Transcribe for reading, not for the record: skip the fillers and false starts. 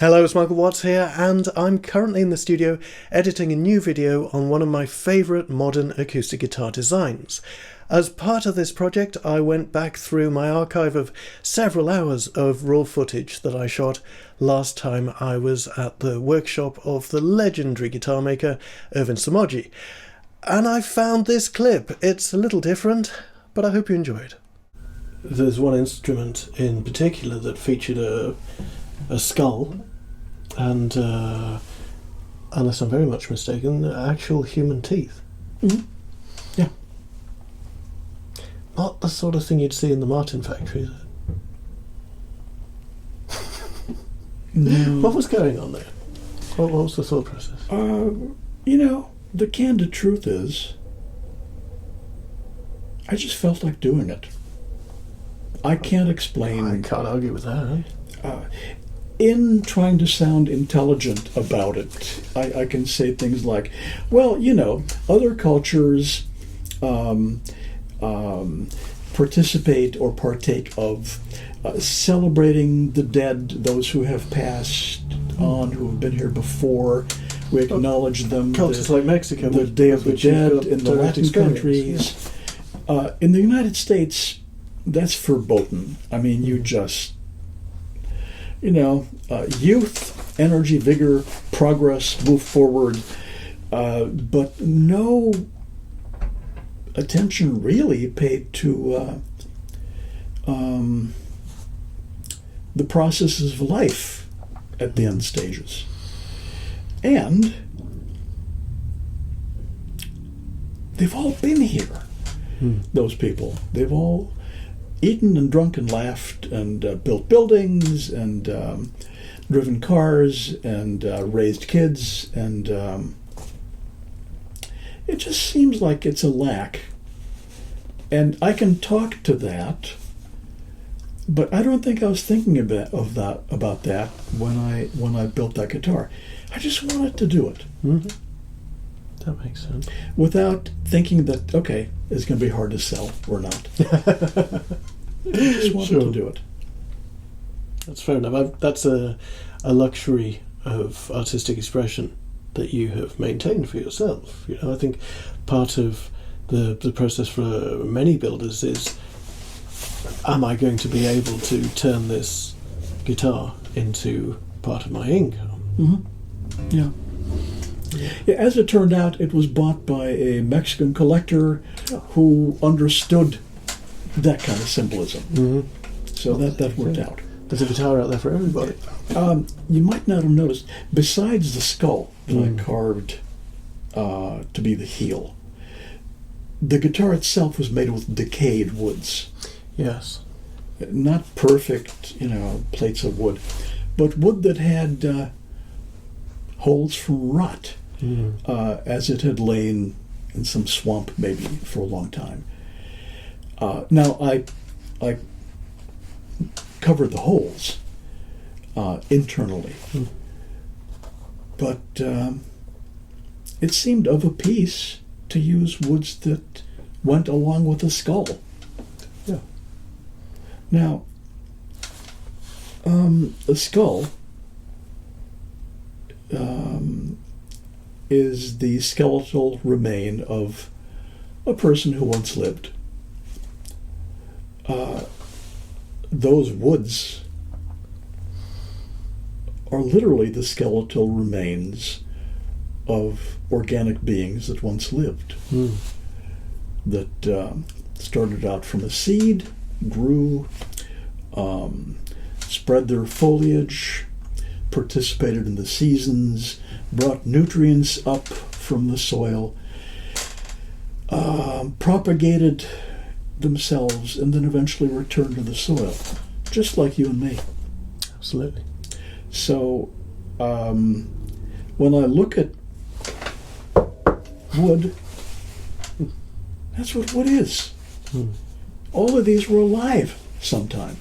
Hello, it's Michael Watts here, and I'm currently in the studio editing a new video on one of my favourite modern acoustic guitar designs. As part of this project, I went back through my archive of several hours of raw footage that I shot last time I was at the workshop of the legendary guitar maker Ervin Somogyi. And I found this clip. It's a little different, but I hope you enjoy it. There's one instrument in particular that featured a skull and, unless I'm very much mistaken, actual human teeth. Mm-hmm. Yeah. Not the sort of thing you'd see in the Martin factory, is it? No. What was going on there? What was the thought process? The candid truth is, I just felt like doing it. I can't explain. I can't argue with that. In trying to sound intelligent about it, I can say things like, well, other cultures participate or partake of celebrating the dead, those who have passed on, who have been here before. We acknowledge them. Cultures like Mexico, the Day of the Dead in the Latin countries. Yeah. In the United States, that's verboten. I mean, you just, youth, energy, vigor, progress, move forward, but no attention really paid to the processes of life at the end stages. And they've all been here, those people. They've all eaten and drunk and laughed and built buildings and driven cars and raised kids, and it just seems like it's a lack. And I can talk to that, but I don't think I was thinking about that when I built that guitar. I just wanted to do it. Mm-hmm. That makes sense. Without thinking that, okay, it's going to be hard to sell or not. I just wanted to do it. That's fair enough. That's a luxury of artistic expression that you have maintained for yourself. I think part of the process for many builders is, am I going to be able to turn this guitar into part of my income? Mm-hmm. Yeah. Yeah. As it turned out, it was bought by a Mexican collector who understood that kind of symbolism. Mm-hmm. So that worked out. There's a guitar out there for everybody. You might not have noticed, besides the skull that I carved to be the heel, the guitar itself was made with decayed woods. Yes. Not perfect, plates of wood, but wood that had holes from rot, as it had lain in some swamp maybe for a long time. Now I covered the holes internally, but it seemed of a piece to use woods that went along with the skull. Yeah. Now, a skull is the skeletal remain of a person who once lived. Those woods are literally the skeletal remains of organic beings that once lived, that started out from a seed, grew, spread their foliage, participated in the seasons, brought nutrients up from the soil, propagated themselves, and then eventually returned to the soil, just like you and me. Absolutely. So when I look at wood, that's what wood is. All of these were alive sometime.